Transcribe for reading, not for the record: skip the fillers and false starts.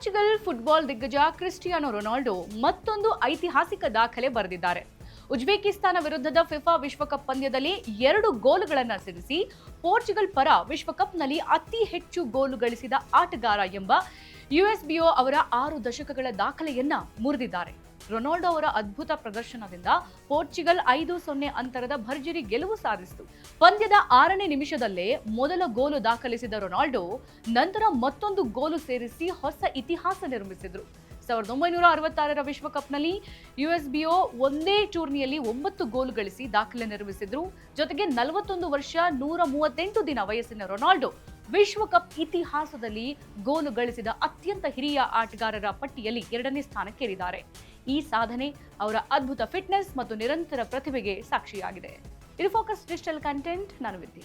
Portugal football ದಿಗ್ಗಜ Cristiano Ronaldo ಮತ್ತೊಂದು ಐತಿಹಾಸಿಕ ದಾಖಲೆ ಬರೆದಿದ್ದಾರೆ. ಉಜ್ಬೇಕಿಸ್ತಾನ ವಿರುದ್ಧದ ಫಿಫಾ ವಿಶ್ವಕಪ್ ಪಂದ್ಯದಲ್ಲಿ 2 ಗೋಲುಗಳನ್ನು ಸಿಡಿಸಿ ಪೋರ್ಚುಗಲ್ ಪರ ವಿಶ್ವಕಪ್ನಲ್ಲಿ ಅತಿ ಹೆಚ್ಚು ಗೋಲು ಗಳಿಸಿದ ಆಟಗಾರ ಎಂಬ ಯುಎಸ್ಬಿಒ ಅವರ 6 ದಶಕಗಳ ದಾಖಲೆಯನ್ನ ಮುರಿದಿದ್ದಾರೆ. ರೊನಾಲ್ಡೋ ಅವರ ಅದ್ಭುತ ಪ್ರದರ್ಶನದಿಂದ ಪೋರ್ಚುಗಲ್ 5-0 ಅಂತರದ ಭರ್ಜರಿ ಗೆಲುವು ಸಾಧಿಸಿತು. ಪಂದ್ಯದ 6ನೇ ನಿಮಿಷದಲ್ಲೇ ಮೊದಲ ಗೋಲು ದಾಖಲಿಸಿದ ರೊನಾಲ್ಡೋ ನಂತರ ಮತ್ತೊಂದು ಗೋಲು ಸೇರಿಸಿ ಹೊಸ ಇತಿಹಾಸ ನಿರ್ಮಿಸಿದ್ರು. 1966ರ ವಿಶ್ವಕಪ್ನಲ್ಲಿ ಯುಎಸ್ಬಿಒ ಒಂದೇ ಟೂರ್ನಿಯಲ್ಲಿ 9 ಗೋಲು ಗಳಿಸಿ ದಾಖಲೆ ನಿರ್ಮಿಸಿದ್ರು. ಜೊತೆಗೆ 41 ವರ್ಷ 138 ದಿನ ವಯಸ್ಸಿನ ರೊನಾಲ್ಡೋ ವಿಶ್ವಕಪ್ ಇತಿಹಾಸದಲ್ಲಿ ಗೋಲು ಗಳಿಸಿದ ಅತ್ಯಂತ ಹಿರಿಯ ಆಟಗಾರರ ಪಟ್ಟಿಯಲ್ಲಿ 2ನೇ ಸ್ಥಾನಕ್ಕೇರಿದ್ದಾರೆ. ಈ ಸಾಧನೆ ಅವರ ಅದ್ಭುತ ಫಿಟ್ನೆಸ್ ಮತ್ತು ನಿರಂತರ ಪ್ರತಿಭೆಗೆ ಸಾಕ್ಷಿಯಾಗಿದೆ. ಇದು ಫೋಕಸ್ ಡಿಜಿಟಲ್ ಕಂಟೆಂಟ್. ನಾನು ವಿದ್ಯಾ.